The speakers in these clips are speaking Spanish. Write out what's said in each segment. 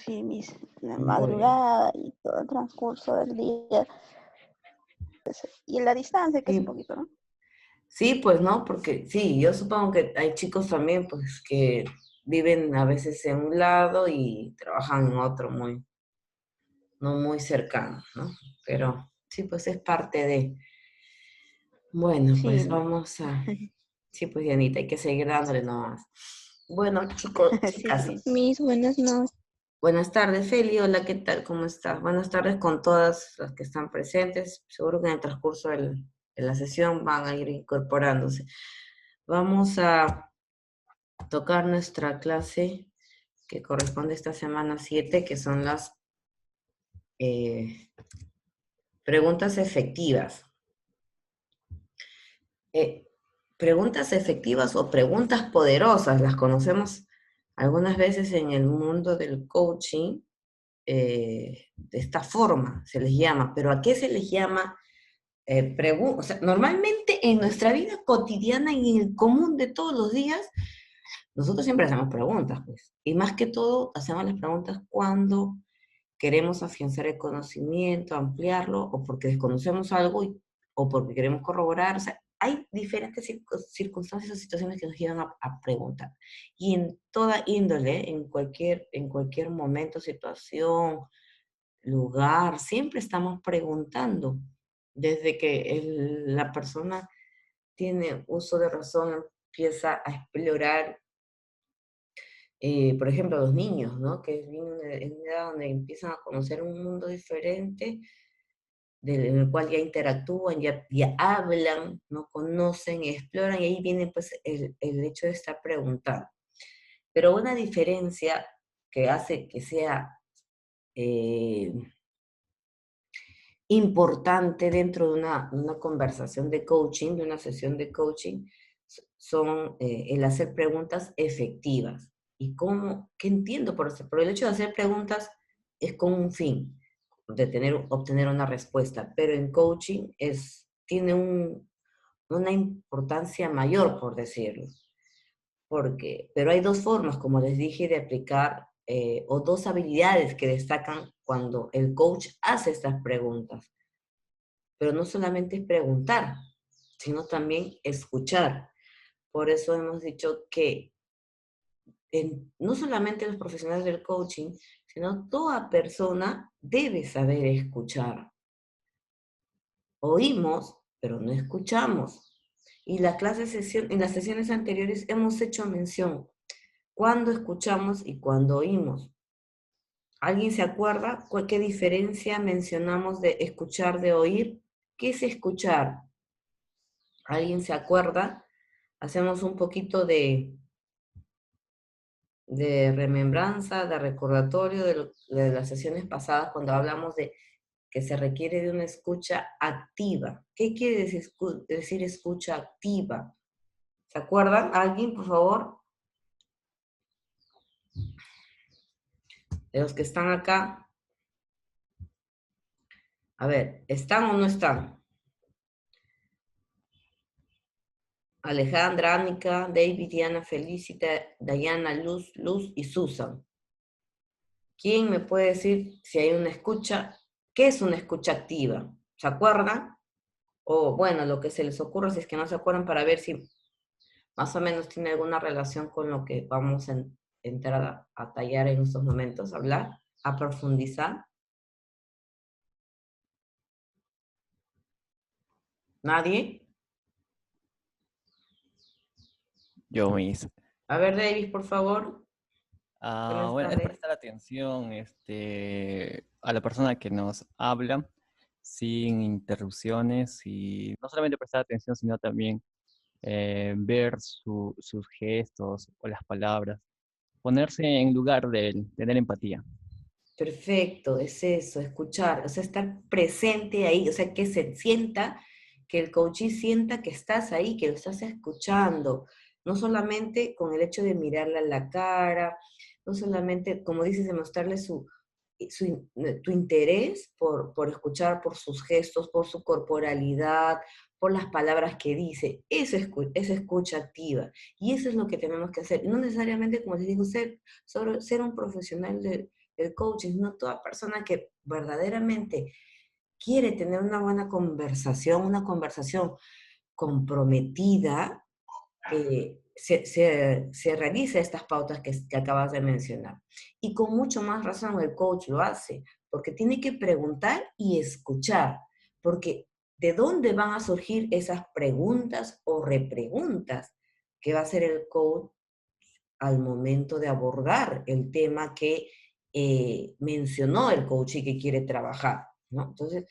sí, la Bueno. madrugada y todo el transcurso del día. Y la distancia, que es un Sí, poquito, ¿no? sí, pues no, porque sí, yo supongo que hay chicos también, pues, que viven a veces en un lado y trabajan en otro no muy cercano, ¿no? Pero sí, pues es parte de. Bueno, pues Sí, vamos a. Sí, pues Dianita, hay que seguir dándole nomás. Bueno, chicos, sí, chicas, sí. Mis buenas noches. buenas tardes, Feli. Hola, ¿qué tal? ¿Cómo estás? Buenas tardes con todas las que están presentes. Seguro que en el transcurso de la sesión van a ir incorporándose. Vamos a tocar nuestra clase que corresponde a esta semana 7, que son las eh, preguntas efectivas. Eh, Preguntas efectivas o preguntas poderosas, las conocemos algunas veces en el mundo del coaching, de esta forma se les llama, pero ¿a qué se les llama? O sea, normalmente en nuestra vida cotidiana y en el común de todos los días, nosotros siempre hacemos preguntas, pues, y más que todo hacemos las preguntas cuando queremos afianzar el conocimiento, ampliarlo, o porque desconocemos algo, o porque queremos corroborar. O sea, hay diferentes circunstancias o situaciones que nos llevan a preguntar. Y en toda índole, en cualquier momento, situación, lugar, siempre estamos preguntando. Desde que la persona tiene uso de razón, empieza a explorar, por ejemplo, los niños, ¿no? Que vienen en una edad donde empiezan a conocer un mundo diferente, en el cual ya interactúan, ya hablan, ¿no? Conocen, exploran, y ahí viene pues el hecho de estar preguntando. Pero una diferencia que hace que sea eh, importante dentro de una conversación de coaching, de una sesión de coaching, son el hacer preguntas efectivas. ¿Y cómo? ¿Qué entiendo por eso? Por el hecho de hacer preguntas es con un fin, de obtener una respuesta, pero en coaching tiene una importancia mayor, por decirlo. Pero hay dos formas, como les dije, de aplicar, o dos habilidades que destacan cuando el coach hace estas preguntas. Pero no solamente es preguntar, sino también escuchar. Por eso hemos dicho que no solamente los profesionales del coaching, sino toda persona debe saber escuchar. Oímos, pero no escuchamos. Y en las sesiones anteriores hemos hecho mención cuando escuchamos y cuando oímos. ¿Alguien se acuerda qué diferencia mencionamos de escuchar de oír? ¿Qué es escuchar? ¿Alguien se acuerda? Hacemos un poquito de remembranza, de recordatorio de las sesiones pasadas cuando hablamos de que se requiere de una escucha activa. ¿Qué quiere decir escucha activa? ¿Se acuerdan? ¿Alguien, por favor? De los que están acá. A ver, ¿están o no están? Alejandra, Ánica, David, Diana, Felicita, Dayana, Luz y Susan. ¿Quién me puede decir si hay una escucha? ¿Qué es una escucha activa? ¿Se acuerdan? O bueno, lo que se les ocurra, si es que no se acuerdan, para ver si más o menos tiene alguna relación con lo que vamos a entrar a tallar en estos momentos, hablar, a profundizar. ¿Nadie? Yo mis. A ver, David, por favor. Buenas Bueno, es tardes. prestar atención a la persona que nos habla sin interrupciones y no solamente prestar atención, sino también ver sus gestos o las palabras, ponerse en lugar de él, tener empatía. Perfecto, es eso, escuchar, o sea, estar presente ahí, o sea, que se sienta, que el coachee sienta que estás ahí, que lo estás escuchando, no solamente con el hecho de mirarle a la cara, no solamente, como dices, de mostrarle tu interés por escuchar, por sus gestos, por su corporalidad, por las palabras que dice, eso es escucha activa, y eso es lo que tenemos que hacer, no necesariamente, como les digo, ser un profesional el coaching, sino toda persona que verdaderamente quiere tener una buena conversación, una conversación comprometida, se realiza estas pautas que acabas de mencionar. Y con mucho más razón el coach lo hace, porque tiene que preguntar y escuchar, porque ¿de dónde van a surgir esas preguntas o repreguntas que va a hacer el coach al momento de abordar el tema que mencionó el coach y que quiere trabajar, ¿no? Entonces,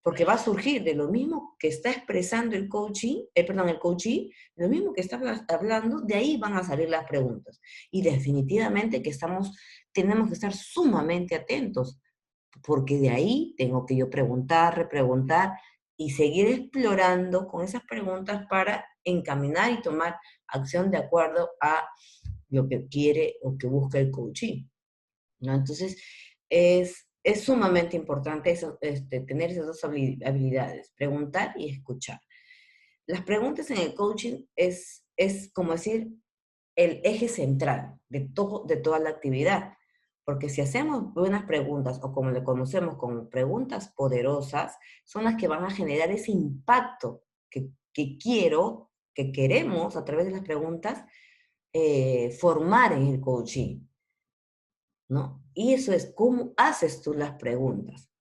porque va a surgir de lo mismo que está expresando el coaching, el coachee, lo mismo que está hablando, de ahí van a salir las preguntas. Y definitivamente que tenemos que estar sumamente atentos, porque de ahí tengo que yo preguntar, repreguntar y seguir explorando con esas preguntas para encaminar y tomar acción de acuerdo a lo que quiere o que busca el coaching, ¿no? Entonces, es sumamente importante tener esas dos habilidades, preguntar y escuchar. Las preguntas en el coaching es como decir, el eje central de toda la actividad. Porque si hacemos buenas preguntas, o como le conocemos como preguntas poderosas, son las que van a generar ese impacto que queremos a través de las preguntas, formar en el coaching, ¿no? Y eso es cómo haces tú las preguntas.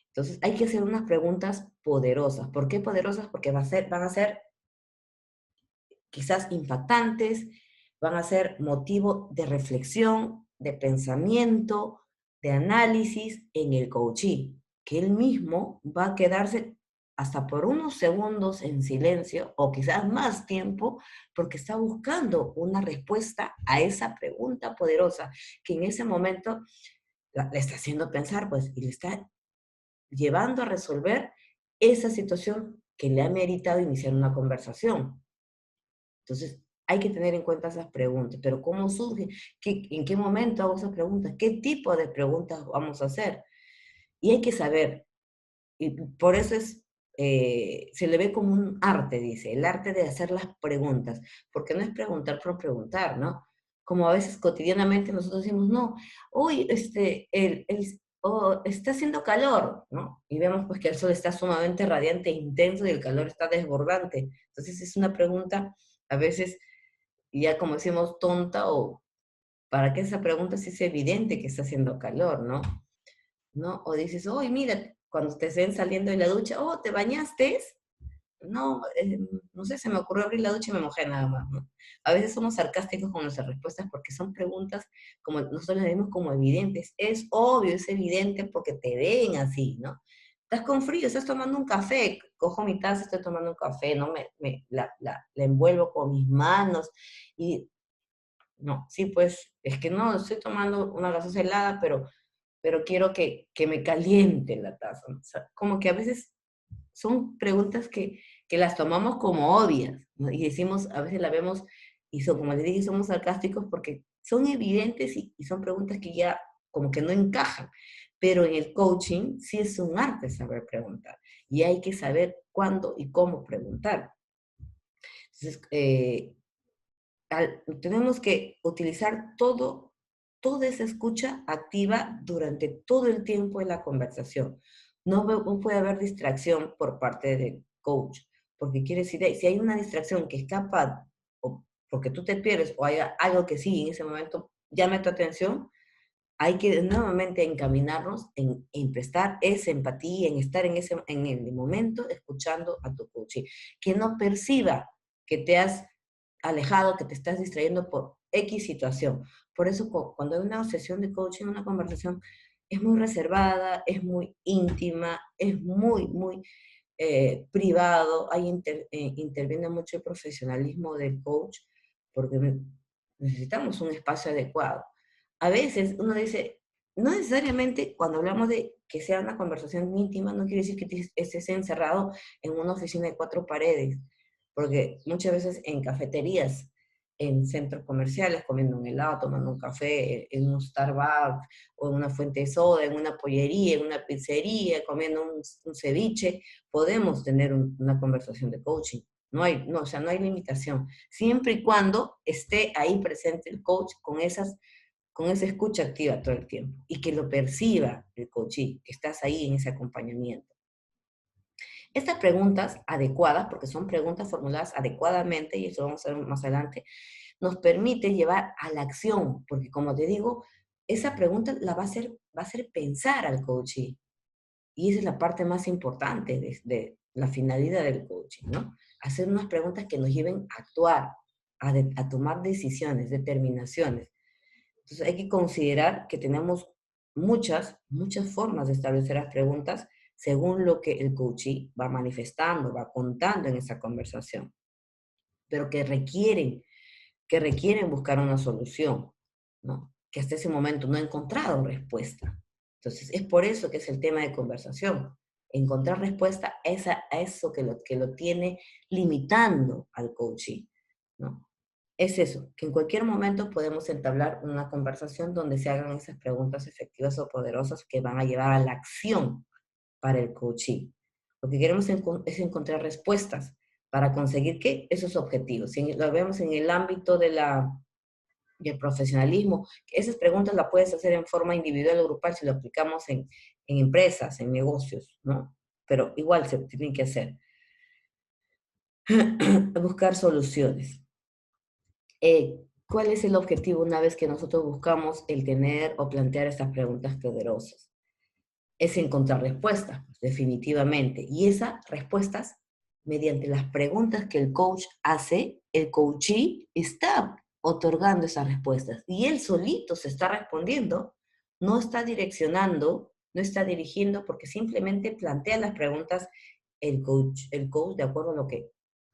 Entonces hay que hacer unas preguntas poderosas. ¿Por qué poderosas? Porque van a ser quizás impactantes, van a ser motivo de reflexión, de pensamiento, de análisis en el coachee, que él mismo va a quedarse hasta por unos segundos en silencio o quizás más tiempo porque está buscando una respuesta a esa pregunta poderosa que en ese momento le está haciendo pensar, pues, y le está llevando a resolver esa situación que le ha meritado iniciar una conversación. Entonces, hay que tener en cuenta esas preguntas, pero ¿cómo surge? ¿En qué momento hago esas preguntas? ¿Qué tipo de preguntas vamos a hacer? Y hay que saber, y por eso se le ve como un arte, dice, el arte de hacer las preguntas, porque no es preguntar por preguntar, ¿no? Como a veces cotidianamente nosotros decimos, no, hoy está haciendo calor, ¿no? Y vemos pues que el sol está sumamente radiante e intenso y el calor está desbordante. Entonces es una pregunta a veces ya como decimos tonta o para qué esa pregunta si es evidente que está haciendo calor, ¿no? ¿No? O dices, oye, mira, cuando te ven saliendo de la ducha, oh, ¿te bañaste? No, no sé, se me ocurrió abrir la ducha y me mojé nada más, ¿no? A veces somos sarcásticos con nuestras respuestas porque son preguntas como nosotros las vemos como evidentes. Es obvio, es evidente porque te ven así, ¿no? Estás con frío, estás tomando un café, cojo mi taza, estoy tomando un café, ¿no? La envuelvo con mis manos y, no, sí, pues, es que no, estoy tomando una gaseosa helada, pero quiero que me caliente la taza, ¿no? O sea, como que a veces son preguntas que las tomamos como obvias, ¿no? Y decimos, a veces la vemos, y son, como les dije, somos sarcásticos porque son evidentes y son preguntas que ya como que no encajan. Pero en el coaching sí es un arte saber preguntar. Y hay que saber cuándo y cómo preguntar. Entonces, tenemos que utilizar toda esa escucha activa durante todo el tiempo de la conversación. No puede haber distracción por parte del coach, porque quiere decir, si hay una distracción que escapa, o porque tú te pierdes, o hay algo que sí en ese momento llame tu atención, hay que nuevamente encaminarnos en prestar esa empatía, en estar en el momento escuchando a tu coach, que no perciba que te has alejado, que te estás distrayendo por X situación. Por eso cuando hay una sesión de coaching, una conversación, es muy reservada, es muy íntima, es muy privado, interviene mucho el profesionalismo del coach, porque necesitamos un espacio adecuado. A veces uno dice, no necesariamente cuando hablamos de que sea una conversación íntima, no quiere decir que estés encerrado en una oficina de 4 paredes, porque muchas veces en cafeterías, en centros comerciales, comiendo un helado, tomando un café, en un Starbucks, o en una fuente de soda, en una pollería, en una pizzería, comiendo un ceviche, podemos tener una conversación de coaching. O sea, no hay limitación. Siempre y cuando esté ahí presente el coach con esas con esa escucha activa todo el tiempo, y que lo perciba el coachee, que estás ahí en ese acompañamiento. Estas preguntas adecuadas, porque son preguntas formuladas adecuadamente, y eso lo vamos a ver más adelante, nos permite llevar a la acción, porque como te digo, esa pregunta va a hacer pensar al coachee. Y esa es la parte más importante de la finalidad del coaching, ¿no? Hacer unas preguntas que nos lleven a actuar, a tomar decisiones, determinaciones. Entonces hay que considerar que tenemos muchas formas de establecer las preguntas según lo que el coachee va manifestando, va contando en esa conversación, pero que requieren buscar una solución, ¿no? Que hasta ese momento no ha encontrado respuesta. Entonces, es por eso que es el tema de conversación. Encontrar respuesta a eso que lo tiene limitando al coaching, ¿no? Es eso, que en cualquier momento podemos entablar una conversación donde se hagan esas preguntas efectivas o poderosas que van a llevar a la acción para el coaching. Lo que queremos es encontrar respuestas para conseguir, ¿qué? Esos objetivos. Si lo vemos en el ámbito del profesionalismo, esas preguntas las puedes hacer en forma individual o grupal si lo aplicamos en empresas, en negocios, ¿no? Pero igual se tienen que hacer. Buscar soluciones. ¿Cuál es el objetivo una vez que nosotros buscamos el tener o plantear estas preguntas poderosas? Es encontrar respuestas, definitivamente. Y esas respuestas, mediante las preguntas que el coach hace, el coachee está otorgando esas respuestas. Y él solito se está respondiendo, no está direccionando, no está dirigiendo, porque simplemente plantea las preguntas el coach de acuerdo a lo que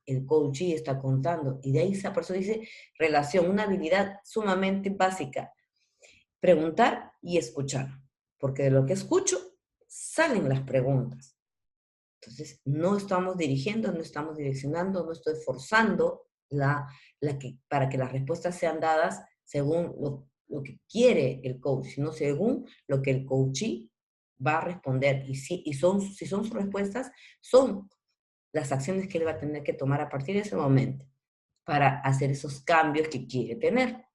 el coachee está contando. Y de ahí esa persona dice, relación, una habilidad sumamente básica. Preguntar y escuchar. Porque de lo que escucho, salen las preguntas. Entonces, no estamos dirigiendo, no estamos direccionando, no estoy forzando para que las respuestas sean dadas según lo que quiere el coach, sino según lo que el coachee va a responder. Y si son sus respuestas, son las acciones que él va a tener que tomar a partir de ese momento para hacer esos cambios que quiere tener.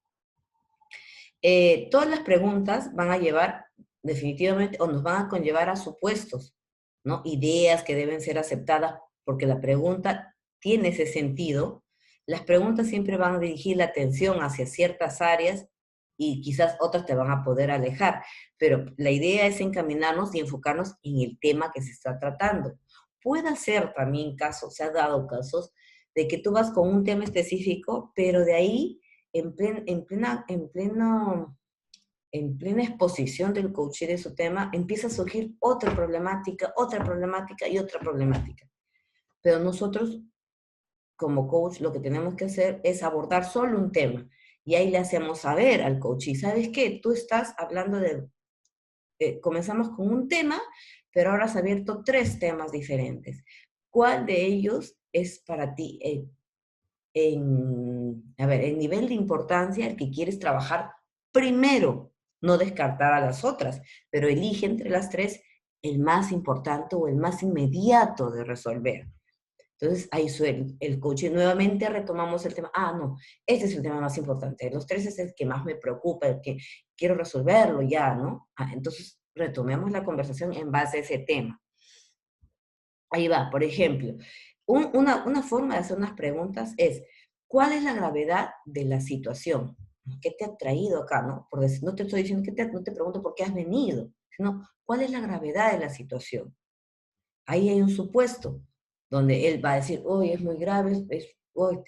Todas las preguntas van a llevar definitivamente, o nos van a conllevar a supuestos, ¿no? Ideas que deben ser aceptadas porque la pregunta tiene ese sentido. Las preguntas siempre van a dirigir la atención hacia ciertas áreas y quizás otras te van a poder alejar, pero la idea es encaminarnos y enfocarnos en el tema que se está tratando. Puede ser también se ha dado casos de que tú vas con un tema específico, pero de ahí en plena exposición del coach de su tema, empieza a surgir otra problemática y otra problemática. Pero nosotros, como coach, lo que tenemos que hacer es abordar solo un tema. Y ahí le hacemos saber al coach, y ¿sabes qué? Tú estás hablando comenzamos con un tema, pero ahora has abierto 3 temas diferentes. ¿Cuál de ellos es para ti el nivel de importancia el que quieres trabajar primero? No descartar a las otras, pero elige entre las 3 el más importante o el más inmediato de resolver. Entonces, ahí el coaching. Nuevamente retomamos el tema. No, este es el tema más importante. De los 3 es el que más me preocupa, el que quiero resolverlo ya, ¿no? Entonces, retomemos la conversación en base a ese tema. Ahí va, por ejemplo, una forma de hacer unas preguntas es, ¿cuál es la gravedad de la situación? ¿Qué te ha traído acá, no? No te estoy diciendo no te pregunto por qué has venido, sino, ¿cuál es la gravedad de la situación? Ahí hay un supuesto, donde él va a decir, hoy es muy grave,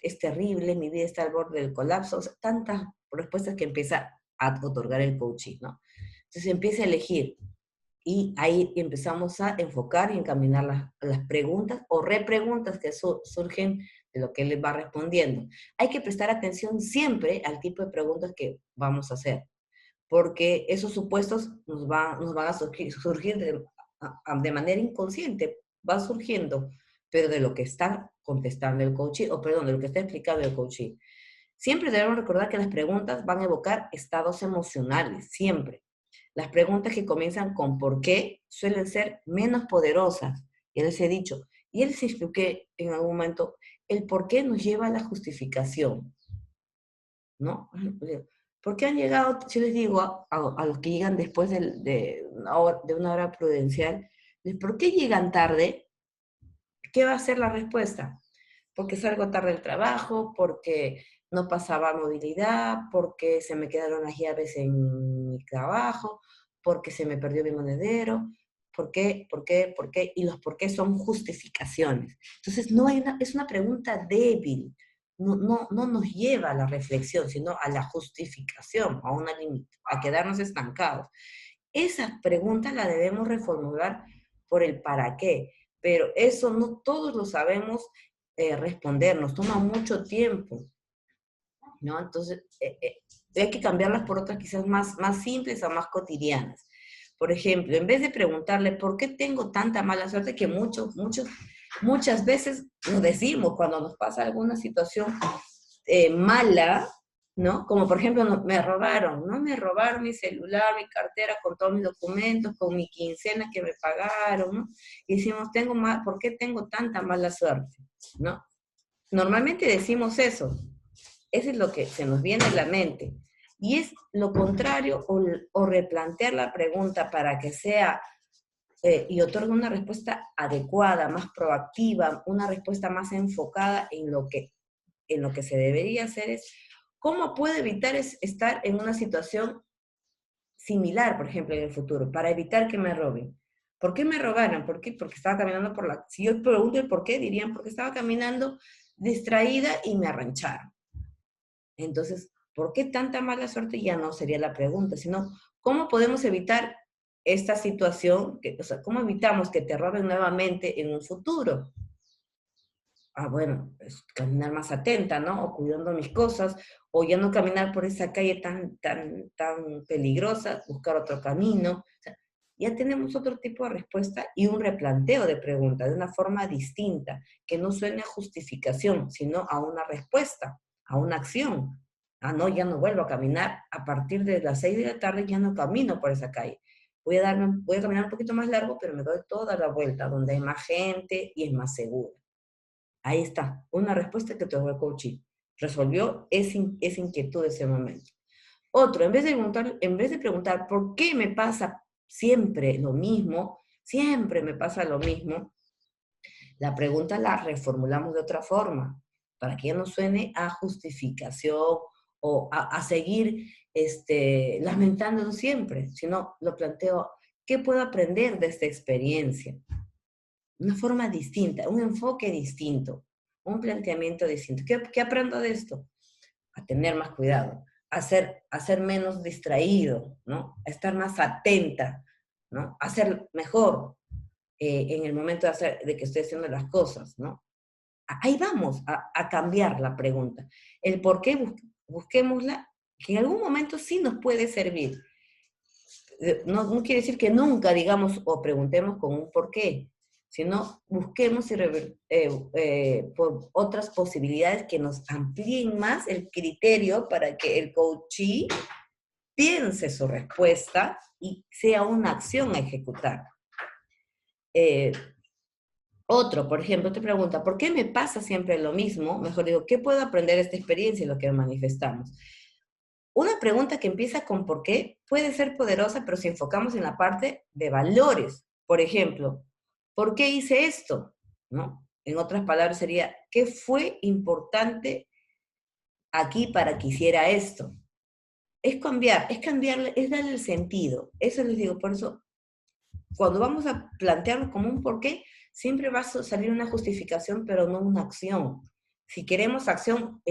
es terrible, mi vida está al borde del colapso, o sea, tantas respuestas que empieza a otorgar el coaching, ¿no? Entonces empieza a elegir, y ahí empezamos a enfocar y encaminar las preguntas o repreguntas que surgen de lo que él va respondiendo. Hay que prestar atención siempre al tipo de preguntas que vamos a hacer, porque esos supuestos nos van a surgir de manera inconsciente, va surgiendo, pero de lo que está contestando el coachee, de lo que está explicando el coachee. Siempre debemos recordar que las preguntas van a evocar estados emocionales, siempre. Las preguntas que comienzan con ¿por qué? Suelen ser menos poderosas. Ya les he dicho, y les expliqué en algún momento, el por qué nos lleva a la justificación, ¿no? ¿Por qué han llegado? Yo les digo a los que llegan después de una hora prudencial, ¿por qué llegan tarde? ¿Qué va a ser la respuesta? Porque salgo tarde del trabajo, porque no pasaba movilidad, porque se me quedaron las llaves en mi trabajo, porque se me perdió mi monedero. ¿Por qué? ¿Por qué? ¿Por qué? Y los por qué son justificaciones. Entonces, no hay es una pregunta débil. No nos lleva a la reflexión, sino a la justificación, a quedarnos estancados. Esa pregunta la debemos reformular por el para qué, pero eso no todos lo sabemos responder, nos toma mucho tiempo, ¿no? Entonces, hay que cambiarlas por otras quizás más simples o más cotidianas. Por ejemplo, en vez de preguntarle por qué tengo tanta mala suerte, que muchas veces nos decimos cuando nos pasa alguna situación mala, ¿no? Como por ejemplo, me robaron, ¿no? Me robaron mi celular, mi cartera, con todos mis documentos, con mi quincena que me pagaron, ¿no? Y decimos, ¿por qué tengo tanta mala suerte? ¿No? Normalmente decimos eso. Eso es lo que se nos viene a la mente. Y es lo contrario o replantear la pregunta para que sea y otorgue una respuesta adecuada, más proactiva, una respuesta más enfocada en lo que se debería hacer es, ¿cómo puedo evitar estar en una situación similar, por ejemplo, en el futuro, para evitar que me roben? ¿Por qué me robaron? ¿Por qué? Porque estaba caminando si yo pregunto el por qué, dirían, porque estaba caminando distraída y me arrancharon. Entonces, ¿por qué tanta mala suerte? Ya no sería la pregunta, sino, ¿cómo podemos evitar esta situación? O sea, ¿cómo evitamos que te roben nuevamente en un futuro? Bueno, caminar más atenta, ¿no? O cuidando mis cosas, o ya no caminar por esa calle tan peligrosa, buscar otro camino. O sea, ya tenemos otro tipo de respuesta y un replanteo de pregunta de una forma distinta, que no suene a justificación, sino a una respuesta, a una acción. No, ya no vuelvo a caminar. A partir de las 6 de la tarde ya no camino por esa calle. Voy a caminar un poquito más largo, pero me doy toda la vuelta, donde hay más gente y es más seguro. Ahí está, una respuesta que otorgó el coaching. Resolvió esa inquietud de ese momento. Otro, en vez de preguntar por qué me pasa siempre lo mismo, la pregunta la reformulamos de otra forma, para que ya no suene a justificación o a seguir lamentándonos siempre, sino lo planteo, ¿qué puedo aprender de esta experiencia? Una forma distinta, un enfoque distinto, un planteamiento distinto. ¿Qué aprendo de esto? A tener más cuidado, a ser menos distraído, ¿no? A estar más atenta, ¿no? A ser mejor en el momento de que estoy haciendo las cosas, ¿no? Ahí vamos a cambiar la pregunta. El por qué busquémosla, que en algún momento sí nos puede servir. No quiere decir que nunca digamos o preguntemos con un por qué, sino busquemos por otras posibilidades que nos amplíen más el criterio para que el coachee piense su respuesta y sea una acción a ejecutar. Otro, por ejemplo, te pregunta, ¿por qué me pasa siempre lo mismo? Mejor digo, ¿qué puedo aprender de esta experiencia en lo que manifestamos? Una pregunta que empieza con ¿por qué? Puede ser poderosa, pero si enfocamos en la parte de valores. Por ejemplo, ¿por qué hice esto? ¿No? En otras palabras sería, ¿qué fue importante aquí para que hiciera esto? Es cambiarle, es darle el sentido. Eso les digo, por eso, cuando vamos a plantearlo como un por qué, siempre va a salir una justificación, pero no una acción. Si queremos acción,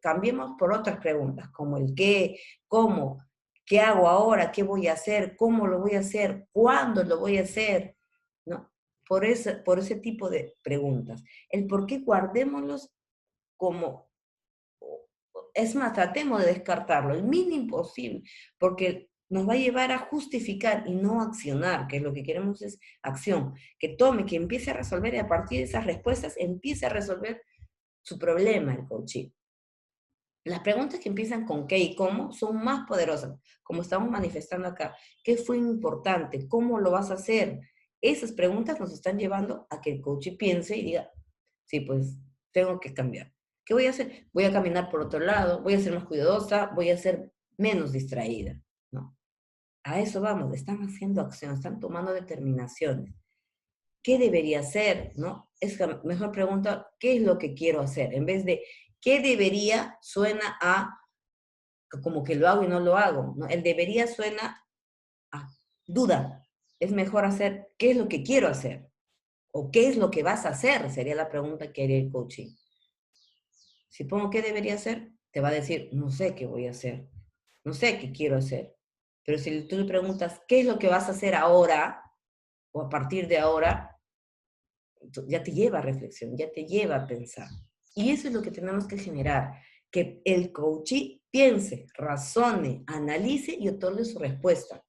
cambiemos por otras preguntas, como el qué, cómo, qué hago ahora, qué voy a hacer, cómo lo voy a hacer, cuándo lo voy a hacer, ¿no? Por ese tipo de preguntas. El por qué guardémoslos como, es más, tratemos de descartarlo, el mínimo posible, porque nos va a llevar a justificar y no accionar, que lo que queremos es acción, que empiece a resolver y a partir de esas respuestas empiece a resolver su problema el coaching. Las preguntas que empiezan con qué y cómo son más poderosas, como estamos manifestando acá. ¿Qué fue importante? ¿Cómo lo vas a hacer? Esas preguntas nos están llevando a que el coach piense y diga, sí, pues tengo que cambiar. ¿Qué voy a hacer? Voy a caminar por otro lado, voy a ser más cuidadosa, voy a ser menos distraída, ¿no? A eso vamos, están haciendo acción, están tomando determinaciones. ¿Qué debería hacer? ¿No? Es la mejor pregunta, ¿qué es lo que quiero hacer? En vez de, ¿qué debería? Suena a como que lo hago y no lo hago, ¿no? El debería suena a duda. Es mejor hacer, ¿qué es lo que quiero hacer? ¿O qué es lo que vas a hacer? Sería la pregunta que haría el coaching. Si pongo qué debería hacer, te va a decir, no sé qué voy a hacer, no sé qué quiero hacer. Pero si tú le preguntas, ¿qué es lo que vas a hacer ahora? O a partir de ahora, ya te lleva a reflexión, ya te lleva a pensar. Y eso es lo que tenemos que generar, que el coachee piense, razone, analice y otorgue su respuesta.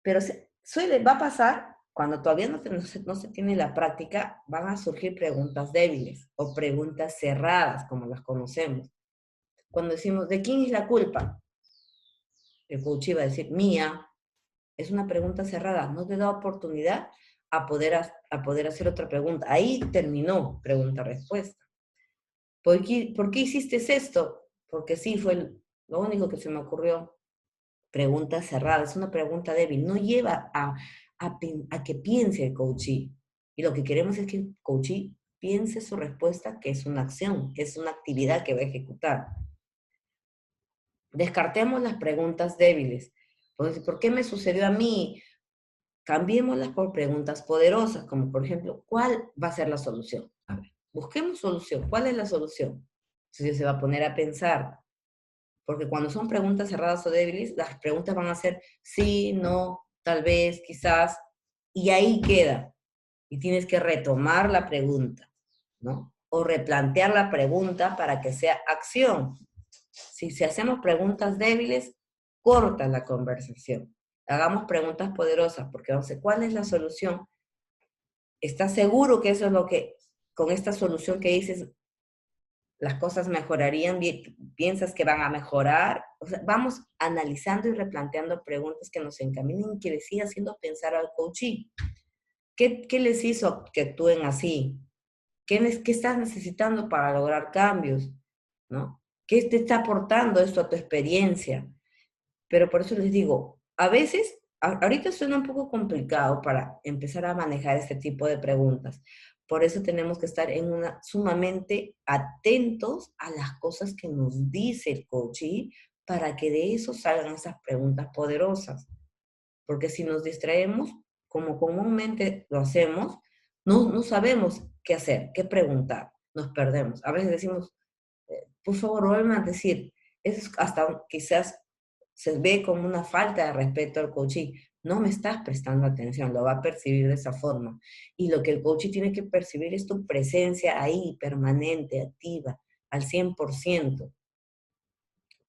Pero va a pasar, cuando todavía no se tiene la práctica, van a surgir preguntas débiles o preguntas cerradas, como las conocemos. Cuando decimos, ¿de quién es la culpa? El coach va a decir, mía. Es una pregunta cerrada, no te da oportunidad a poder hacer otra pregunta. Ahí terminó pregunta-respuesta. ¿Por qué hiciste esto? Porque sí, fue lo único que se me ocurrió. Pregunta cerrada, es una pregunta débil, no lleva a que piense el coachee. Y lo que queremos es que el coachee piense su respuesta, que es una acción, que es una actividad que va a ejecutar. Descartemos las preguntas débiles. Pues, ¿por qué me sucedió a mí? Cambiémoslas por preguntas poderosas, como por ejemplo, ¿cuál va a ser la solución? A ver, busquemos solución. ¿Cuál es la solución? Entonces se va a poner a pensar, porque cuando son preguntas cerradas o débiles, las preguntas van a ser sí, no, tal vez, quizás, y ahí queda. Y tienes que retomar la pregunta, ¿no? O replantear la pregunta para que sea acción. Si hacemos preguntas débiles, corta la conversación. Hagamos preguntas poderosas, porque vamos a decir, ¿cuál es la solución? ¿Estás seguro que eso es lo que, con esta solución que dices, las cosas mejorarían? ¿Piensas que van a mejorar? O sea, vamos analizando y replanteando preguntas que nos encaminen y que les siga haciendo pensar al coachee. ¿Qué les hizo que actúen así? ¿Qué estás necesitando para lograr cambios? ¿No? ¿Qué te está aportando esto a tu experiencia? Pero por eso les digo, a veces, ahorita suena un poco complicado para empezar a manejar este tipo de preguntas. Por eso tenemos que estar sumamente atentos a las cosas que nos dice el coachee para que de eso salgan esas preguntas poderosas. Porque si nos distraemos, como comúnmente lo hacemos, no sabemos qué hacer, qué preguntar, nos perdemos. A veces decimos, por favor, vuelvan a decir, eso es hasta quizás se ve como una falta de respeto al coachee. No me estás prestando atención, lo va a percibir de esa forma. Y lo que el coachee tiene que percibir es tu presencia ahí, permanente, activa, al 100%.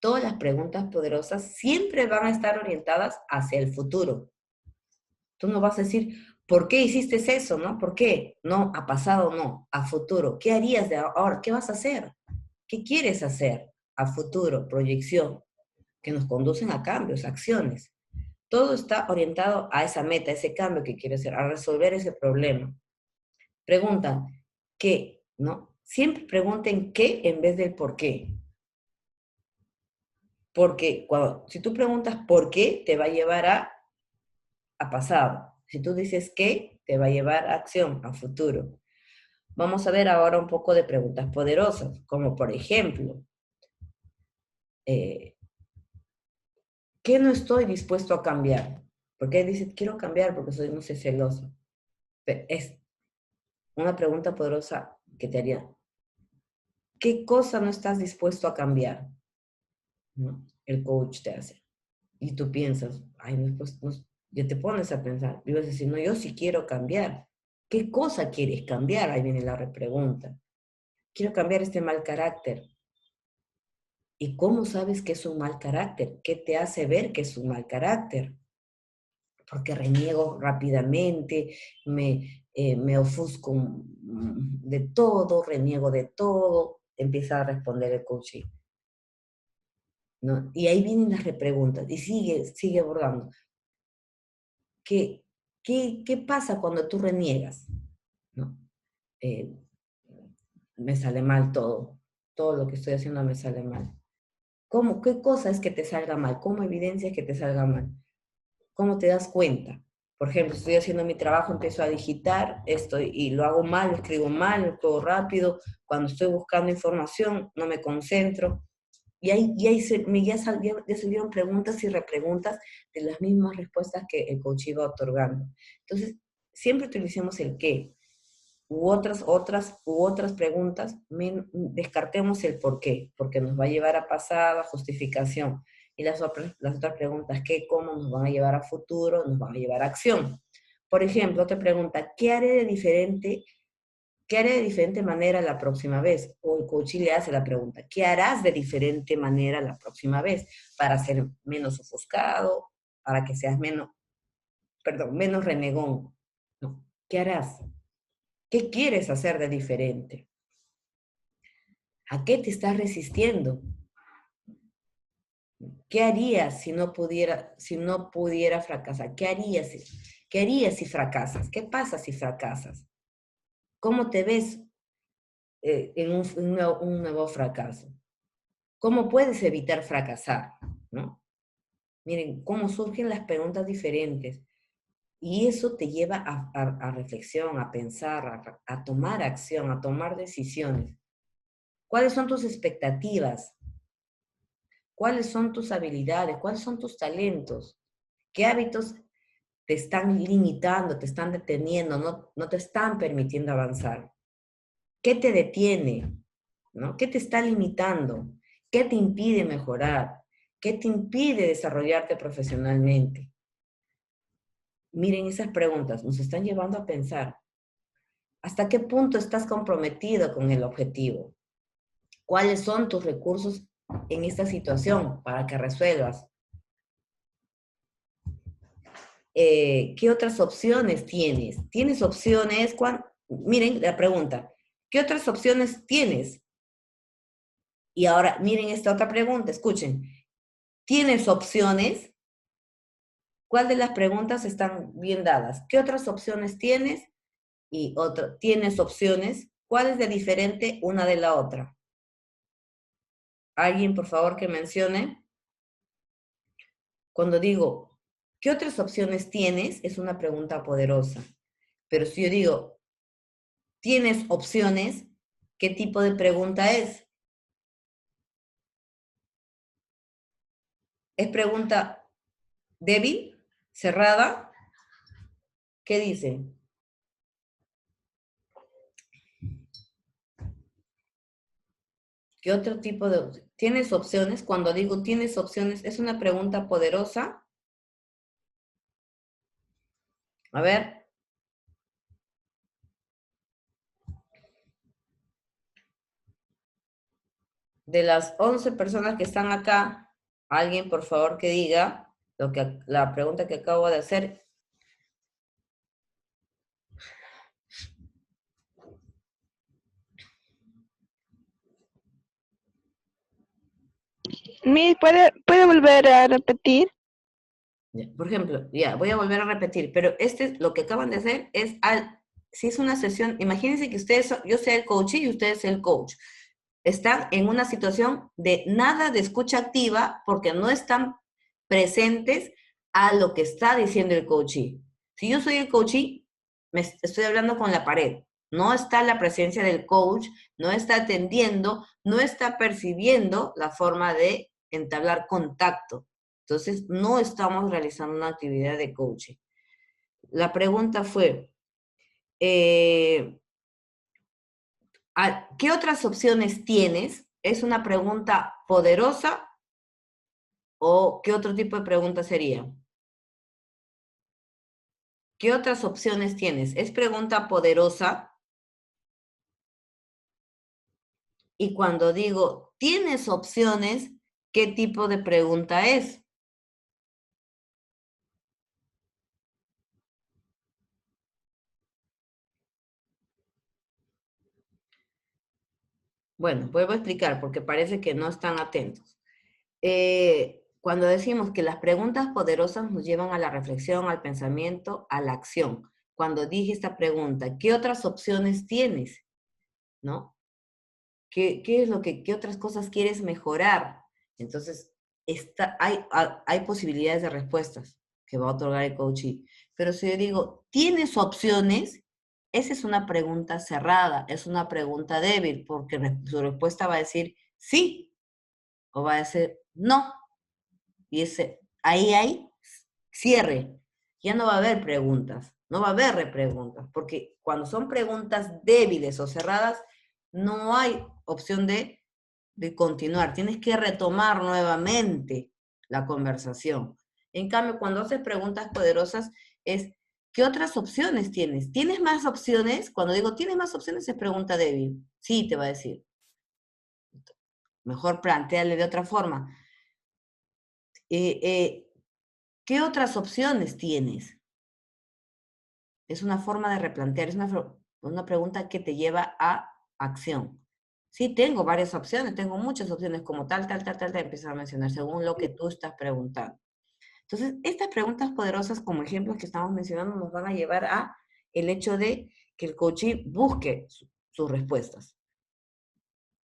Todas las preguntas poderosas siempre van a estar orientadas hacia el futuro. Tú no vas a decir, ¿por qué hiciste eso? ¿No? ¿Por qué? No, a pasado no, a futuro. ¿Qué harías de ahora? ¿Qué vas a hacer? ¿Qué quieres hacer? A futuro, proyección, que nos conducen a cambios, acciones. Todo está orientado a esa meta, a ese cambio que quieres hacer, a resolver ese problema. Preguntan, ¿qué? ¿No? Siempre pregunten qué en vez del por qué. Porque si tú preguntas por qué, te va a llevar a pasado. Si tú dices qué, te va a llevar a acción, a futuro. Vamos a ver ahora un poco de preguntas poderosas, como por ejemplo, ¿qué no estoy dispuesto a cambiar? Porque dice, quiero cambiar porque soy, no sé, celoso. Es una pregunta poderosa que te haría. ¿Qué cosa no estás dispuesto a cambiar? ¿No? El coach te hace. Y tú piensas, ay, ya te pones a pensar. Y vas a decir, no, yo sí quiero cambiar. ¿Qué cosa quieres cambiar? Ahí viene la repregunta. Quiero cambiar este mal carácter. ¿Y cómo sabes que es un mal carácter? ¿Qué te hace ver que es un mal carácter? Porque reniego rápidamente, me ofusco de todo, reniego de todo, empieza a responder el coaching, ¿no? Y ahí vienen las repreguntas, y sigue abordando. ¿Qué pasa cuando tú reniegas? ¿No? me sale mal todo. Todo lo que estoy haciendo me sale mal. ¿Cómo? ¿Qué cosa es que te salga mal? ¿Cómo evidencias que te salga mal? ¿Cómo te das cuenta? Por ejemplo, estoy haciendo mi trabajo, empiezo a digitar, y lo hago mal, lo escribo mal, lo escribo rápido. Cuando estoy buscando información, no me concentro. Y ahí ya salieron preguntas y repreguntas de las mismas respuestas que el coach iba otorgando. Entonces, siempre utilicemos el qué. U otras preguntas, descartemos el por qué, porque nos va a llevar a pasado, a justificación. Y las otras preguntas, qué, cómo, nos van a llevar a futuro, nos van a llevar a acción. Por ejemplo, otra pregunta, ¿qué haré de diferente manera la próxima vez? O el coach le hace la pregunta, ¿qué harás de diferente manera la próxima vez? Para ser menos ofuscado, para que seas menos renegón. No, ¿qué harás? ¿Qué quieres hacer de diferente? ¿A qué te estás resistiendo? ¿Qué harías si no pudiera fracasar? ¿Qué harías si fracasas? ¿Qué pasa si fracasas? ¿Cómo te ves en un nuevo fracaso? ¿Cómo puedes evitar fracasar? ¿No? Miren, cómo surgen las preguntas diferentes. Y eso te lleva a reflexión, a pensar, a tomar acción, a tomar decisiones. ¿Cuáles son tus expectativas? ¿Cuáles son tus habilidades? ¿Cuáles son tus talentos? ¿Qué hábitos te están limitando, te están deteniendo, no te están permitiendo avanzar? ¿Qué te detiene? ¿No? ¿Qué te está limitando? ¿Qué te impide mejorar? ¿Qué te impide desarrollarte profesionalmente? Miren, esas preguntas nos están llevando a pensar. ¿Hasta qué punto estás comprometido con el objetivo? ¿Cuáles son tus recursos en esta situación para que resuelvas? ¿Qué otras opciones tienes? ¿Tienes opciones? Miren la pregunta. ¿Qué otras opciones tienes? Y ahora, miren esta otra pregunta, escuchen. ¿Tienes opciones? ¿Cuál de las preguntas están bien dadas? ¿Qué otras opciones tienes? Y otra, ¿tienes opciones? ¿Cuál es de diferente una de la otra? ¿Alguien, por favor, que mencione? Cuando digo, ¿qué otras opciones tienes? Es una pregunta poderosa. Pero si yo digo, ¿tienes opciones? ¿Qué tipo de pregunta es? ¿Es pregunta débil? ¿Cerrada? ¿Qué dicen? ¿Qué otro tipo de... ¿Tienes opciones? Cuando digo tienes opciones, ¿es una pregunta poderosa? A ver. De las 11 personas que están acá, alguien por favor que diga la pregunta que acabo de hacer. ¿Puede volver a repetir? Por ejemplo, ya, voy a volver a repetir, pero lo que acaban de hacer es, si es una sesión, imagínense que yo sea el coach y ustedes el coach. Están en una situación de nada de escucha activa porque no están presentes a lo que está diciendo el coachee. Si yo soy el coachee, me estoy hablando con la pared. No está la presencia del coach, no está atendiendo, no está percibiendo la forma de entablar contacto. Entonces, no estamos realizando una actividad de coaching. La pregunta fue, ¿qué otras opciones tienes? ¿Es una pregunta poderosa o qué otro tipo de pregunta sería? ¿Qué otras opciones tienes? ¿Es pregunta poderosa? Y cuando digo, ¿tienes opciones? ¿Qué tipo de pregunta es? Bueno, vuelvo a explicar porque parece que no están atentos. Cuando decimos que las preguntas poderosas nos llevan a la reflexión, al pensamiento, a la acción. Cuando dije esta pregunta, ¿qué otras opciones tienes? ¿No? ¿Qué es lo qué otras cosas quieres mejorar? Entonces, hay posibilidades de respuestas que va a otorgar el coachee. Pero si yo digo, ¿tienes opciones? Esa es una pregunta cerrada, es una pregunta débil, porque su respuesta va a decir sí o va a decir no. Y ahí hay cierre. Ya no va a haber preguntas, no va a haber repreguntas, porque cuando son preguntas débiles o cerradas, no hay opción de continuar. Tienes que retomar nuevamente la conversación. En cambio, cuando haces preguntas poderosas, es, ¿qué otras opciones tienes? ¿Tienes más opciones? Cuando digo, ¿tienes más opciones? Es pregunta débil. Sí, te va a decir. Mejor plantearle de otra forma. ¿Qué otras opciones tienes? Es una forma de replantear, es una pregunta que te lleva a acción. Sí, tengo varias opciones, tengo muchas opciones como tal, empezar a mencionar según lo que tú estás preguntando. Entonces, estas preguntas poderosas, como ejemplos que estamos mencionando, nos van a llevar a el hecho de que el coachee busque sus respuestas,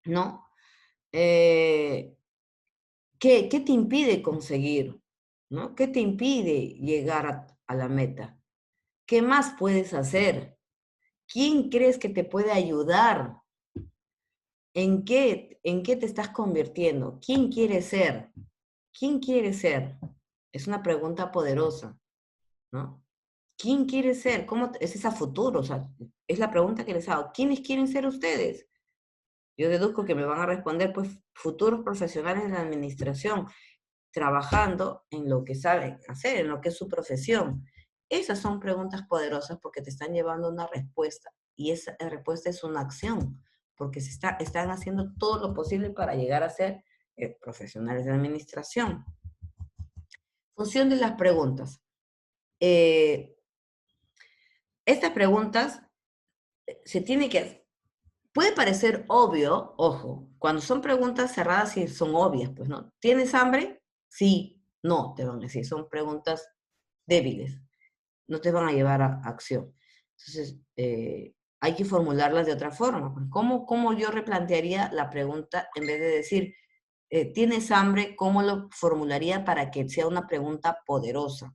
¿no? ¿Qué te impide conseguir? ¿No? ¿Qué te impide llegar a la meta? ¿Qué más puedes hacer? ¿Quién crees que te puede ayudar? ¿En qué te estás convirtiendo? ¿Quién quieres ser? ¿Quién quiere ser? Es una pregunta poderosa, ¿no? ¿Quién quiere ser? ¿Cómo es esa futuro? O sea, es la pregunta que les hago. ¿Quiénes quieren ser ustedes? Yo deduzco que me van a responder, pues, futuros profesionales de la administración, trabajando en lo que saben hacer, en lo que es su profesión. Esas son preguntas poderosas porque te están llevando a una respuesta, y esa respuesta es una acción, porque están haciendo todo lo posible para llegar a ser profesionales de administración. Función de las preguntas. Estas preguntas se tiene que... Puede parecer obvio, ojo, cuando son preguntas cerradas sí son obvias, pues no. ¿Tienes hambre? Sí, no, te van a decir, son preguntas débiles, no te van a llevar a acción. Entonces, hay que formularlas de otra forma. Pues, ¿cómo yo replantearía la pregunta en vez de decir, ¿tienes hambre? ¿Cómo lo formularía para que sea una pregunta poderosa?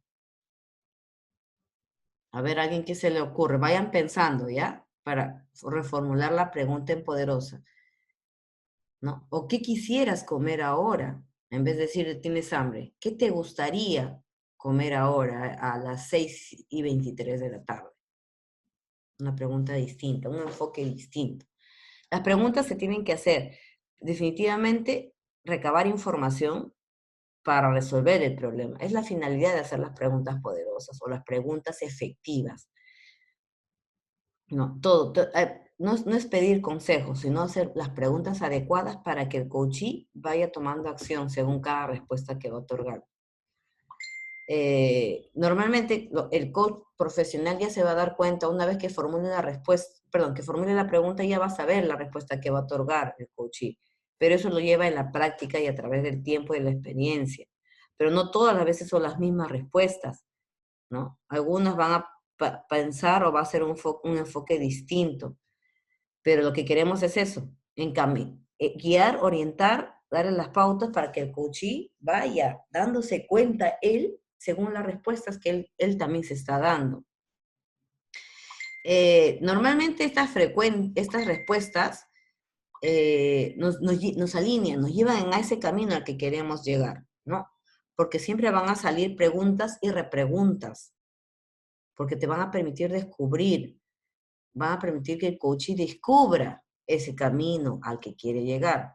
A ver, alguien que se le ocurre, vayan pensando, ¿ya? Para reformular la pregunta en poderosa, ¿no? ¿O qué quisieras comer ahora? En vez de decir, ¿tienes hambre? ¿Qué te gustaría comer ahora a las 6:23 de la tarde? Una pregunta distinta, un enfoque distinto. Las preguntas se tienen que hacer, definitivamente, recabar información para resolver el problema. Es la finalidad de hacer las preguntas poderosas o las preguntas efectivas. No, no es pedir consejos, sino hacer las preguntas adecuadas para que el coachee vaya tomando acción según cada respuesta que va a otorgar. Normalmente el coach profesional ya se va a dar cuenta una vez que formule la respuesta, perdón, que formule la pregunta, ya va a saber la respuesta que va a otorgar el coachee. Pero eso lo lleva en la práctica y a través del tiempo y de la experiencia. Pero no todas las veces son las mismas respuestas, ¿no? Algunas van a pensar o va a ser un enfoque distinto. Pero lo que queremos es eso, en cambio, guiar, orientar, darle las pautas para que el coachee vaya dándose cuenta él, según las respuestas que él también se está dando. Normalmente estas respuestas nos alinean, nos llevan a ese camino al que queremos llegar, ¿no? Porque siempre van a salir preguntas y repreguntas, porque te van a permitir descubrir, van a permitir que el coachee descubra ese camino al que quiere llegar.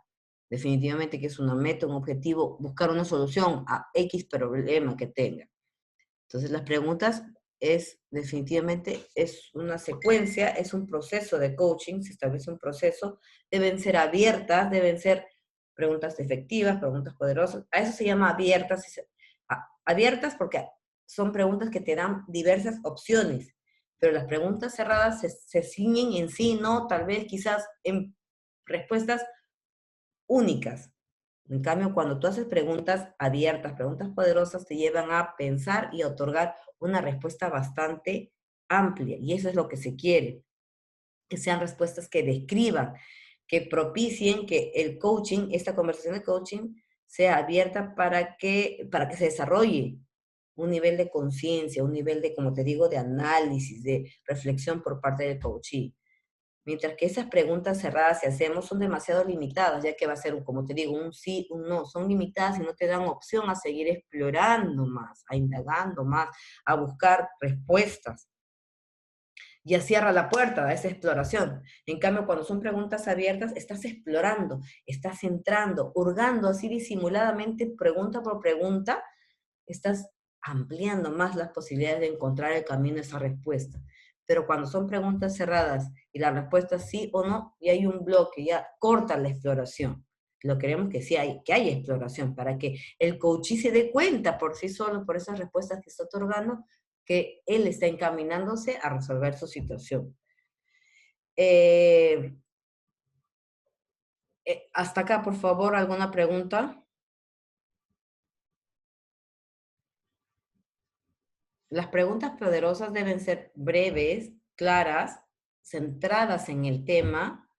Definitivamente que es una meta, un objetivo, buscar una solución a X problema que tenga. Entonces las preguntas definitivamente es una secuencia, es un proceso de coaching, se establece un proceso, deben ser abiertas, deben ser preguntas efectivas, preguntas poderosas. A eso se llama abiertas. Abiertas porque son preguntas que te dan diversas opciones, pero las preguntas cerradas se ciñen en sí, ¿no? Tal vez quizás en respuestas únicas. En cambio, cuando tú haces preguntas abiertas, preguntas poderosas, te llevan a pensar y a otorgar una respuesta bastante amplia. Y eso es lo que se quiere, que sean respuestas que describan, que propicien que el coaching, esta conversación de coaching, sea abierta para que se desarrolle un nivel de conciencia, un nivel de, como te digo, de análisis, de reflexión por parte del coachee. Mientras que esas preguntas cerradas que hacemos son demasiado limitadas, ya que va a ser, como te digo, un sí, un no, son limitadas y no te dan opción a seguir explorando más, a indagando más, a buscar respuestas. Ya cierra la puerta a esa exploración. En cambio, cuando son preguntas abiertas, estás explorando, estás entrando, hurgando así disimuladamente, pregunta por pregunta, estás ampliando más las posibilidades de encontrar el camino a esa respuesta. Pero cuando son preguntas cerradas y la respuesta es sí o no, y hay un bloque, ya corta la exploración. Lo queremos que sí que haya exploración, para que el coachee se dé cuenta por sí solo, por esas respuestas que está otorgando, que él está encaminándose a resolver su situación. Hasta acá, por favor, ¿alguna pregunta? Las preguntas poderosas deben ser breves, claras, centradas en el tema,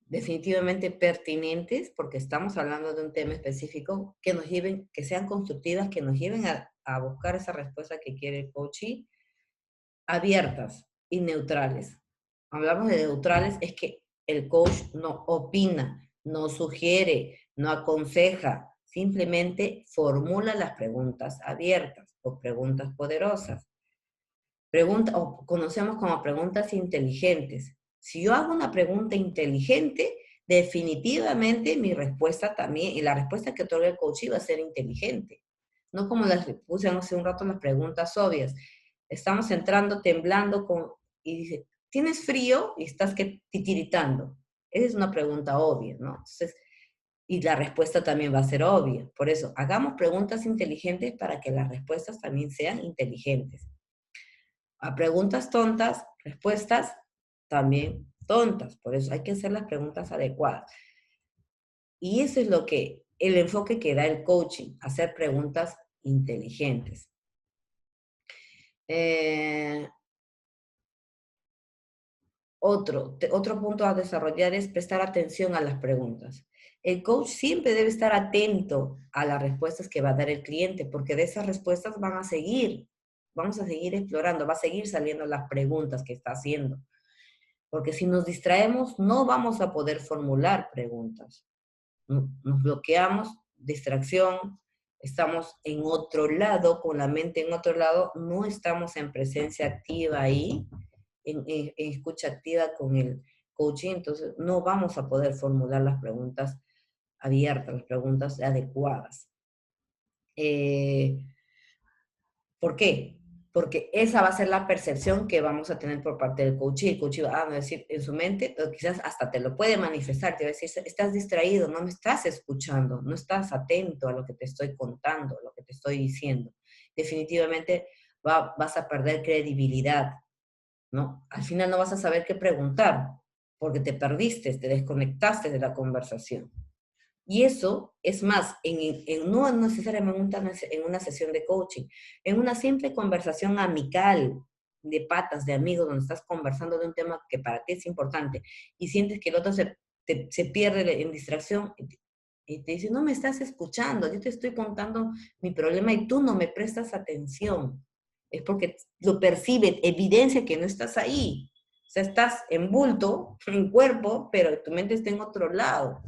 definitivamente pertinentes, porque estamos hablando de un tema específico, que nos lleven, que sean constructivas, que nos lleven a buscar esa respuesta que quiere el coachee, abiertas y neutrales. Hablamos de neutrales, es que el coach no opina, no sugiere, no aconseja, simplemente formula las preguntas abiertas o preguntas poderosas. O conocemos como preguntas inteligentes. Si yo hago una pregunta inteligente, definitivamente mi respuesta también, y la respuesta que otorga el coach va a ser inteligente. No como las puse hace un rato las preguntas obvias. Estamos entrando temblando y dice, ¿tienes frío? Y estás titiritando. Esa es una pregunta obvia, ¿no? Entonces, y la respuesta también va a ser obvia. Por eso, hagamos preguntas inteligentes para que las respuestas también sean inteligentes. A preguntas tontas, respuestas también tontas. Por eso hay que hacer las preguntas adecuadas. Y eso es lo que, el enfoque que da el coaching, hacer preguntas inteligentes. Otro punto a desarrollar es prestar atención a las preguntas. El coach siempre debe estar atento a las respuestas que va a dar el cliente, porque de esas respuestas vamos a seguir explorando, va a seguir saliendo las preguntas que está haciendo. Porque si nos distraemos, no vamos a poder formular preguntas. Nos bloqueamos, distracción, estamos en otro lado, con la mente en otro lado, no estamos en presencia activa ahí, en escucha activa con el coaching, entonces no vamos a poder formular las preguntas abiertas, las preguntas adecuadas. ¿Por qué? Porque esa va a ser la percepción que vamos a tener por parte del coach. El coach va a decir en su mente, o quizás hasta te lo puede manifestar, te va a decir, estás distraído, no me estás escuchando, no estás atento a lo que te estoy contando, a lo que te estoy diciendo. Definitivamente vas a perder credibilidad, ¿no? Al final no vas a saber qué preguntar, porque te perdiste, te desconectaste de la conversación. Y eso es más, no necesariamente en una sesión de coaching, en una simple conversación amical, de patas, de amigos, donde estás conversando de un tema que para ti es importante y sientes que el otro se pierde en distracción y te dice, no me estás escuchando, yo te estoy contando mi problema y tú no me prestas atención. Es porque lo percibe, evidencia que no estás ahí. O sea, estás en bulto, en cuerpo, pero tu mente está en otro lado.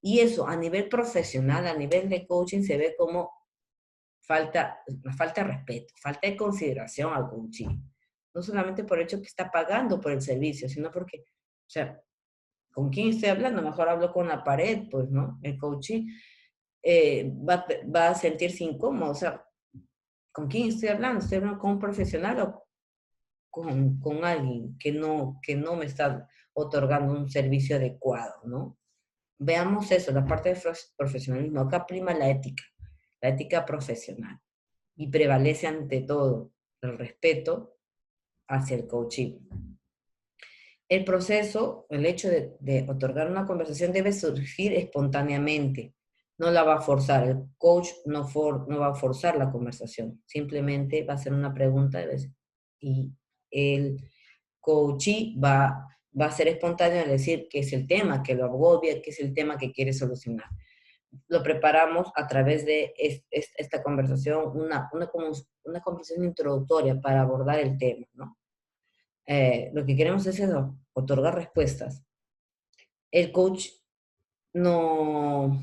Y eso a nivel profesional, a nivel de coaching, se ve como falta de respeto, falta de consideración al coaching. No solamente por el hecho que está pagando por el servicio, sino porque, o sea, ¿con quién estoy hablando? Mejor hablo con la pared, pues, ¿no? El coaching va a sentirse incómodo, o sea, ¿con quién estoy hablando? ¿Estoy hablando con un profesional o con alguien que no me está otorgando un servicio adecuado, ¿no? Veamos eso, la parte de profesionalismo. Acá prima la ética profesional. Y prevalece ante todo el respeto hacia el coaching. El proceso, el hecho de otorgar una conversación debe surgir espontáneamente. No la va a forzar. El coach no va a forzar la conversación. Simplemente va a hacer una pregunta y el coachee va va a ser espontáneo al decir qué es el tema que lo agobia, qué es el tema que quiere solucionar. Lo preparamos a través de esta conversación, una conversación introductoria para abordar el tema, ¿no? Lo que queremos es eso, otorgar respuestas. El coach no,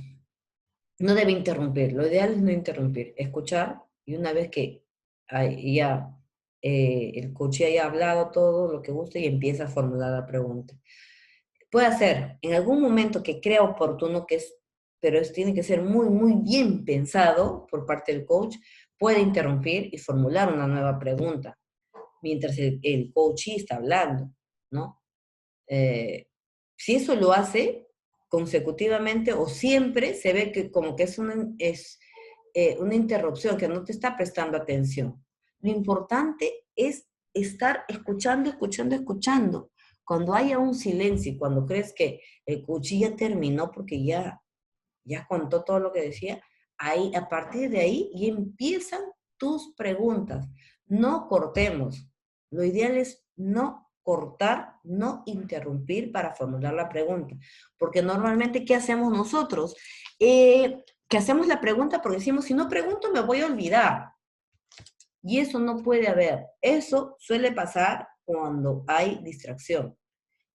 no debe interrumpir, lo ideal es no interrumpir, escuchar, y una vez que ya el coach haya hablado todo lo que guste y empieza a formular la pregunta. Puede hacer en algún momento que crea oportuno, tiene que ser muy, muy bien pensado por parte del coach, puede interrumpir y formular una nueva pregunta mientras el coachee está hablando, ¿no? Si eso lo hace consecutivamente o siempre, se ve que como que es una interrupción, que no te está prestando atención. Lo importante es estar escuchando, escuchando, escuchando. Cuando haya un silencio y cuando crees que el cuchillo ya terminó porque ya contó todo lo que decía, ahí, a partir de ahí ya empiezan tus preguntas. No cortemos. Lo ideal es no cortar, no interrumpir para formular la pregunta. Porque normalmente, ¿qué hacemos nosotros? Que hacemos la pregunta porque decimos, si no pregunto me voy a olvidar. Y eso no puede haber. Eso suele pasar cuando hay distracción.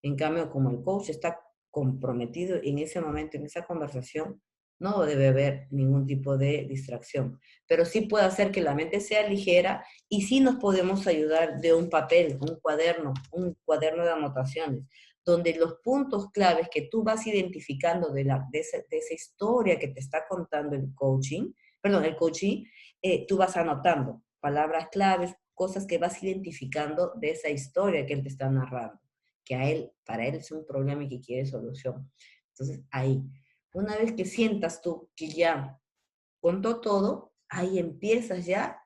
En cambio, como el coach está comprometido en ese momento, en esa conversación, no debe haber ningún tipo de distracción. Pero sí puede hacer que la mente sea ligera y sí nos podemos ayudar de un papel, un cuaderno de anotaciones, donde los puntos claves que tú vas identificando de esa historia que te está contando el coaching, tú vas anotando palabras claves, cosas que vas identificando de esa historia que él te está narrando, que para él es un problema y que quiere solución. Entonces, ahí, una vez que sientas tú que ya contó todo, ahí empiezas ya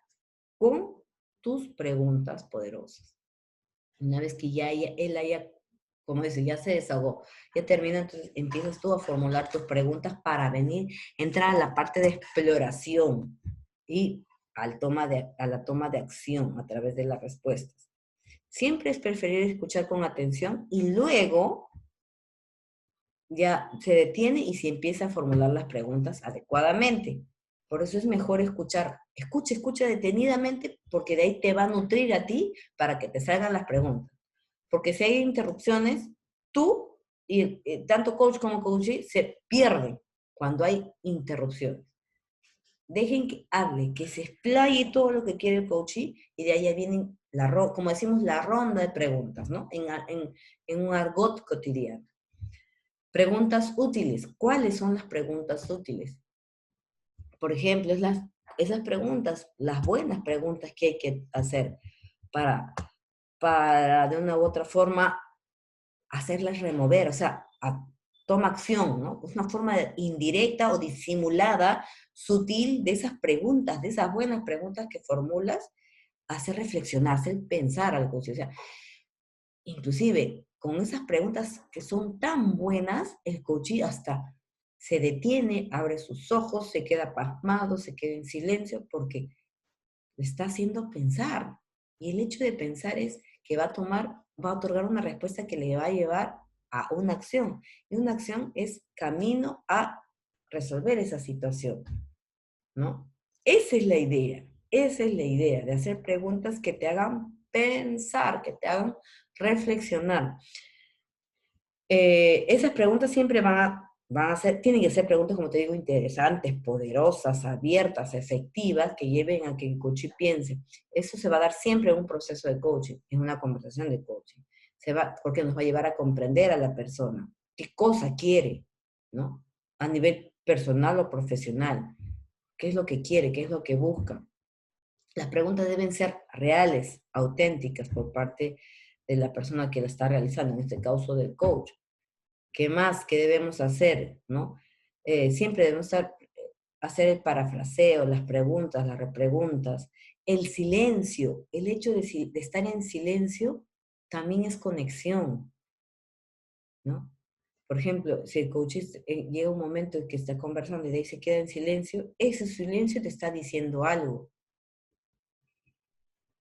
con tus preguntas poderosas. Una vez que él haya, como dice, ya se desahogó, ya termina, entonces empiezas tú a formular tus preguntas para entrar a la parte de exploración y a la toma de acción a través de las respuestas. Siempre es preferible escuchar con atención y luego ya se detiene y se empieza a formular las preguntas adecuadamente. Por eso es mejor escuchar. Escucha detenidamente porque de ahí te va a nutrir a ti para que te salgan las preguntas. Porque si hay interrupciones, tú y tanto coach como coachee se pierden cuando hay interrupciones. Dejen que hable, que se explaye todo lo que quiere el coachee y de ahí ya vienen, como decimos, la ronda de preguntas, ¿no? En un argot cotidiano. Preguntas útiles. ¿Cuáles son las preguntas útiles? Por ejemplo, esas preguntas, las buenas preguntas que hay que hacer para de una u otra forma hacerlas remover, o sea, toma acción, ¿no? Es una forma indirecta o disimulada, sutil de esas preguntas, de esas buenas preguntas que formulas, hacer reflexionar, hacer pensar algo. O sea, inclusive con esas preguntas que son tan buenas, el coachee hasta se detiene, abre sus ojos, se queda pasmado, se queda en silencio porque le está haciendo pensar. Y el hecho de pensar es que va a otorgar una respuesta que le va a llevar a una acción. Y una acción es camino a resolver esa situación, ¿no? Esa es la idea, de hacer preguntas que te hagan pensar, que te hagan reflexionar. Esas preguntas siempre tienen que ser preguntas, como te digo, interesantes, poderosas, abiertas, efectivas, que lleven a que el coach piense. Eso se va a dar siempre en un proceso de coaching, en una conversación de coaching. Porque nos va a llevar a comprender a la persona, qué cosa quiere, ¿no? A nivel personal o profesional, qué es lo que quiere, qué es lo que busca. Las preguntas deben ser reales, auténticas por parte de la persona que la está realizando, en este caso del coach. ¿Qué más? ¿Qué debemos hacer? ¿No? Siempre debemos hacer el parafraseo, las preguntas, las repreguntas. El silencio, el hecho de estar en silencio también es conexión, ¿no? Por ejemplo, si el coach llega un momento en que está conversando y de ahí se queda en silencio, ese silencio te está diciendo algo,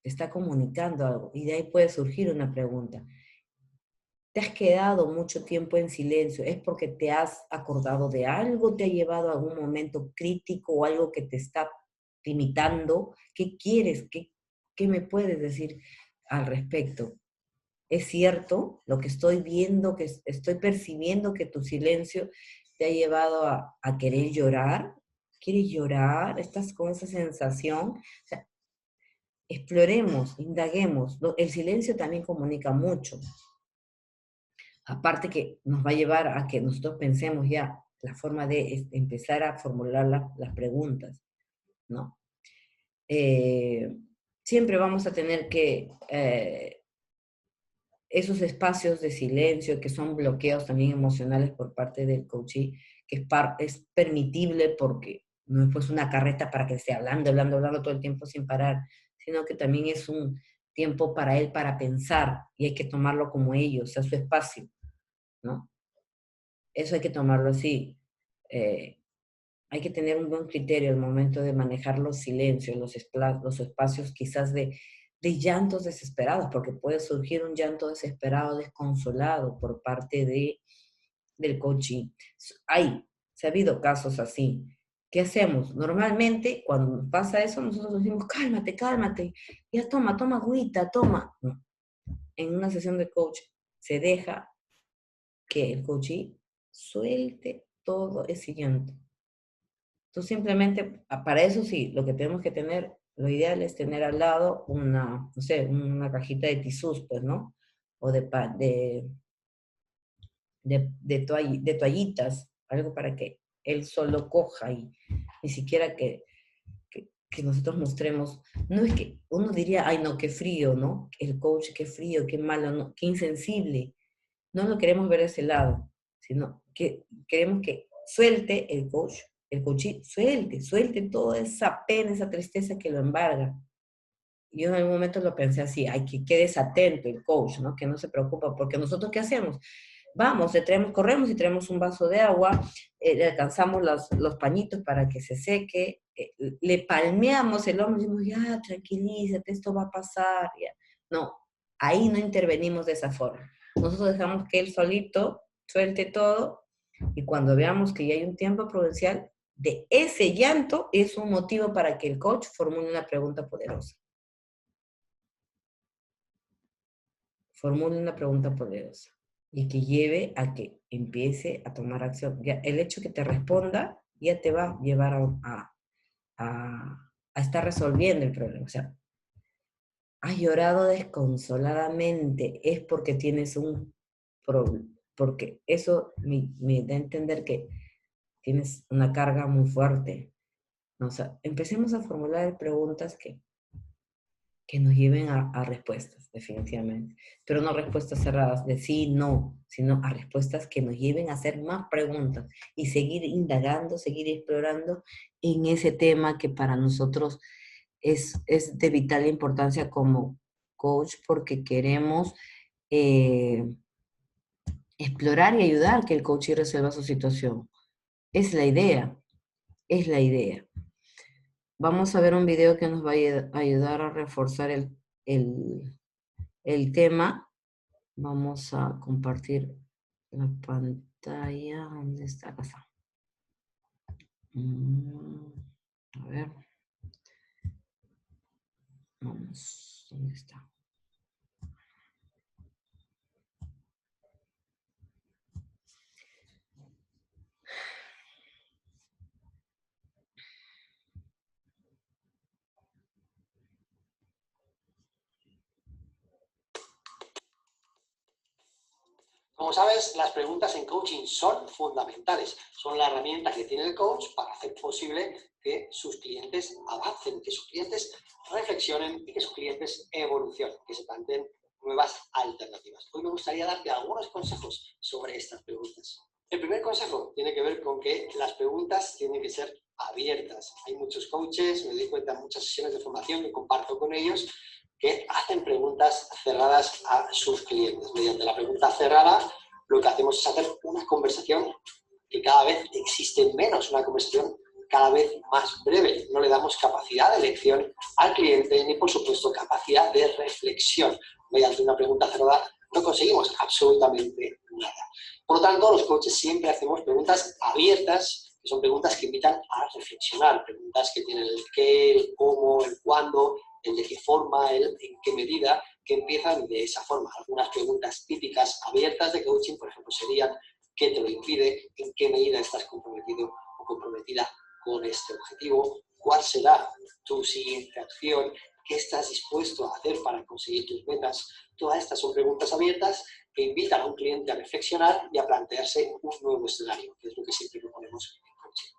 te está comunicando algo, y de ahí puede surgir una pregunta. te has quedado mucho tiempo en silencio, es porque te has acordado de algo, te ha llevado a algún momento crítico o algo que te está limitando. ¿Qué quieres? ¿Qué me puedes decir al respecto? ¿Es cierto lo que estoy viendo, que estoy percibiendo que tu silencio te ha llevado a querer llorar? ¿Quieres llorar? ¿Estás con esa sensación? O sea, exploremos, indaguemos. El silencio también comunica mucho. Aparte que nos va a llevar a que nosotros pensemos ya la forma de empezar a formular las preguntas, ¿no? Siempre vamos a tener que esos espacios de silencio que son bloqueos también emocionales por parte del coachee, que es permitible porque no es pues una carreta para que esté hablando todo el tiempo sin parar, sino que también es un tiempo para él para pensar y hay que tomarlo como ello, o sea, su espacio, ¿no? Eso hay que tomarlo así. Hay que tener un buen criterio al momento de manejar los silencios, los espacios quizás de llantos desesperados, porque puede surgir un llanto desesperado, desconsolado por parte del coaching. Se ha habido casos así. ¿Qué hacemos? Normalmente, cuando nos pasa eso, nosotros decimos, cálmate, cálmate, ya toma agüita, toma. No. En una sesión de coach se deja que el coachee suelte todo ese llanto. Tú simplemente, para eso sí, lo que tenemos que tener, lo ideal es tener al lado una, no sé, una cajita de tisús, pues, ¿no? O de toallitas, algo para que él solo coja y ni siquiera que nosotros mostremos. No es que uno diría, ay no, qué frío, ¿no? El coach, qué frío, qué malo, ¿no? Qué insensible. No lo queremos ver de ese lado, sino que queremos que suelte el coachee, suelte toda esa pena, esa tristeza que lo embarga. Y yo en algún momento lo pensé así, hay que quedes atento el coach, ¿no? Que no se preocupa, porque nosotros ¿qué hacemos? Vamos, corremos y traemos un vaso de agua, le alcanzamos los pañitos para que se seque, le palmeamos el hombro y decimos, ya, tranquilízate, esto va a pasar, ya. No, ahí no intervenimos de esa forma. Nosotros dejamos que él solito suelte todo y cuando veamos que ya hay un tiempo prudencial, de ese llanto es un motivo para que el coach formule una pregunta poderosa. Formule una pregunta poderosa y que lleve a que empiece a tomar acción. Ya, el hecho que te responda ya te va a llevar a estar resolviendo el problema. O sea, has llorado desconsoladamente, es porque tienes un problema, porque eso me da a entender que tienes una carga muy fuerte. ¿No? O sea, empecemos a formular preguntas que nos lleven a respuestas, definitivamente. Pero no respuestas cerradas de sí, no, sino a respuestas que nos lleven a hacer más preguntas y seguir indagando, seguir explorando en ese tema que para nosotros es de vital importancia como coach porque queremos explorar y ayudar que el coach resuelva su situación. Es la idea, es la idea. Vamos a ver un video que nos va a ayudar a reforzar el tema. Vamos a compartir la pantalla. ¿Dónde está? Acá está. A ver. Vamos. ¿Dónde está? Como sabes, las preguntas en coaching son fundamentales. Son la herramienta que tiene el coach para hacer posible que sus clientes avancen, que sus clientes reflexionen y que sus clientes evolucionen, que se planteen nuevas alternativas. Hoy me gustaría darte algunos consejos sobre estas preguntas. El primer consejo tiene que ver con que las preguntas tienen que ser abiertas. Hay muchos coaches, me doy cuenta en muchas sesiones de formación que comparto con ellos, que hacen preguntas cerradas a sus clientes. Mediante la pregunta cerrada, lo que hacemos es hacer una conversación que cada vez existe menos, una conversación cada vez más breve. No le damos capacidad de elección al cliente ni, por supuesto, capacidad de reflexión. Mediante una pregunta cerrada, no conseguimos absolutamente nada. Por lo tanto, los coaches siempre hacemos preguntas abiertas, que son preguntas que invitan a reflexionar, preguntas que tienen el qué, el cómo, el cuándo, el de qué forma, el en qué medida, que empiezan de esa forma. Algunas preguntas típicas abiertas de coaching, por ejemplo, serían ¿qué te lo impide? ¿En qué medida estás comprometido o comprometida con este objetivo? ¿Cuál será tu siguiente acción? ¿Qué estás dispuesto a hacer para conseguir tus metas? Todas estas son preguntas abiertas que invitan a un cliente a reflexionar y a plantearse un nuevo escenario, que es lo que siempre proponemos en coaching.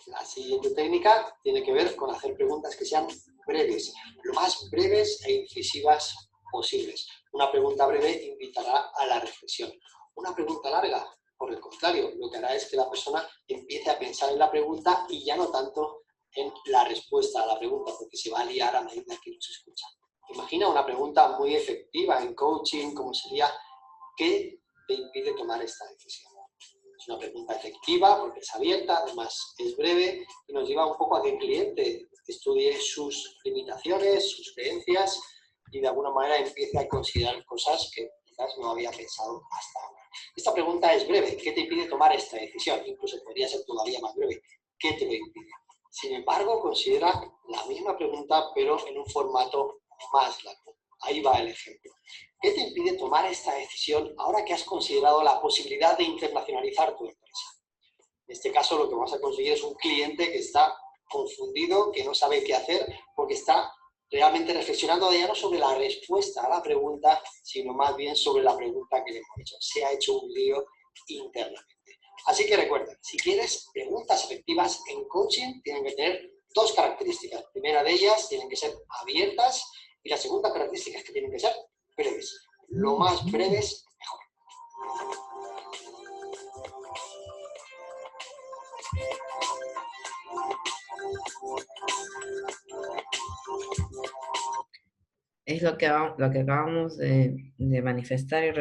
La siguiente técnica tiene que ver con hacer preguntas que sean breves, lo más breves e incisivas posibles. Una pregunta breve invitará a la reflexión. Una pregunta larga, por el contrario, lo que hará es que la persona empiece a pensar en la pregunta y ya no tanto en la respuesta a la pregunta, porque se va a liar a medida que nos escucha. Imagina una pregunta muy efectiva en coaching, como sería ¿qué te impide tomar esta decisión? Es una pregunta efectiva porque es abierta, además es breve y nos lleva un poco a que el cliente estudie sus limitaciones, sus creencias y de alguna manera empiece a considerar cosas que quizás no había pensado hasta ahora. Esta pregunta es breve. ¿Qué te impide tomar esta decisión? Incluso podría ser todavía más breve. ¿Qué te lo impide? Sin embargo, considera la misma pregunta, pero en un formato más largo. Ahí va el ejemplo. ¿Qué te impide tomar esta decisión ahora que has considerado la posibilidad de internacionalizar tu empresa? En este caso, lo que vamos a conseguir es un cliente que está confundido, que no sabe qué hacer, porque está realmente reflexionando ya no sobre la respuesta a la pregunta, sino más bien sobre la pregunta que le hemos hecho. Se ha hecho un lío internamente. Así que recuerda, si quieres preguntas efectivas en coaching, tienen que tener dos características. La primera de ellas, tienen que ser abiertas, y la segunda característica es que tienen que ser breves. Lo más breves, mejor. Es lo que acabamos de manifestar y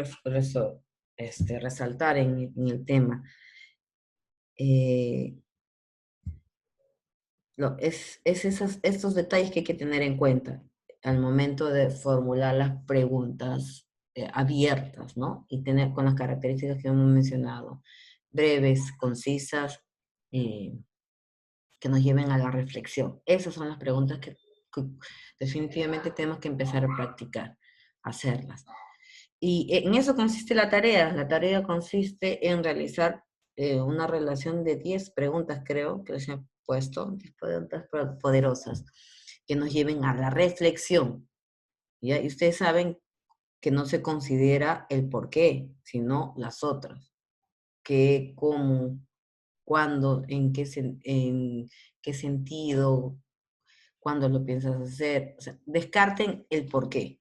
resaltar en el tema. Estos detalles que hay que tener en cuenta al momento de formular las preguntas abiertas, ¿no? Y tener con las características que hemos mencionado, breves, concisas, que nos lleven a la reflexión. Esas son las preguntas que definitivamente tenemos que empezar a practicar, hacerlas. Y en eso consiste la tarea. La tarea consiste en realizar una relación de 10 preguntas, creo, que les he puesto, 10 preguntas poderosas, que nos lleven a la reflexión. ¿Ya? Y ustedes saben que no se considera el por qué, sino las otras. ¿Qué, cómo, cuándo, en qué sentido, cuándo lo piensas hacer? O sea, descarten el por qué.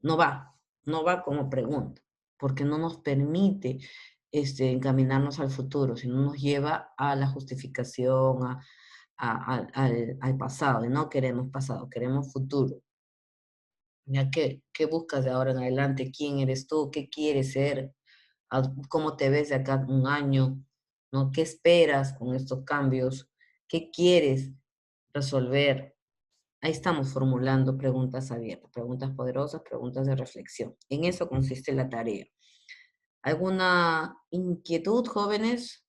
No va como pregunta, porque no nos permite encaminarnos al futuro, sino nos lleva a la justificación, al pasado, y no queremos pasado, queremos futuro. ¿Ya qué buscas de ahora en adelante? ¿Quién eres tú? ¿Qué quieres ser? ¿Cómo te ves de acá un año? ¿No? ¿Qué esperas con estos cambios? ¿Qué quieres resolver? Ahí estamos formulando preguntas abiertas, preguntas poderosas, preguntas de reflexión. En eso consiste la tarea. ¿Alguna inquietud, jóvenes?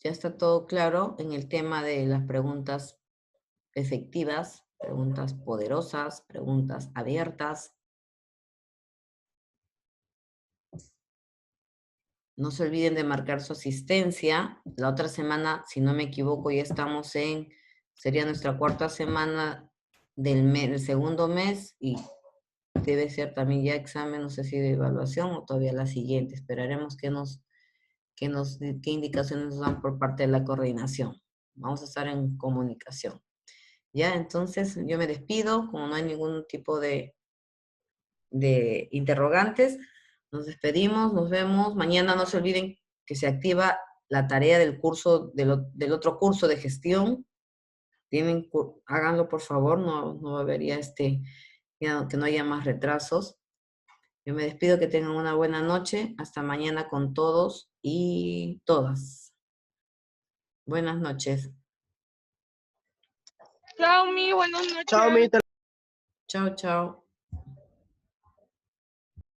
Ya está todo claro en el tema de las preguntas efectivas, preguntas poderosas, preguntas abiertas. No se olviden de marcar su asistencia. La otra semana, si no me equivoco, ya estamos sería nuestra cuarta semana del segundo mes y debe ser también ya examen, no sé si de evaluación o todavía la siguiente. Esperaremos qué indicaciones nos dan por parte de la coordinación. Vamos a estar en comunicación. Ya, entonces yo me despido, como no hay ningún tipo de interrogantes, nos despedimos, nos vemos. Mañana no se olviden que se activa la tarea del curso, del otro curso de gestión. Háganlo por favor, no debería que no haya más retrasos. Yo me despido, que tengan una buena noche. Hasta mañana con todos y todas. Buenas noches. Chao, Mi, buenas noches. Chao, Mi. Chao, chao.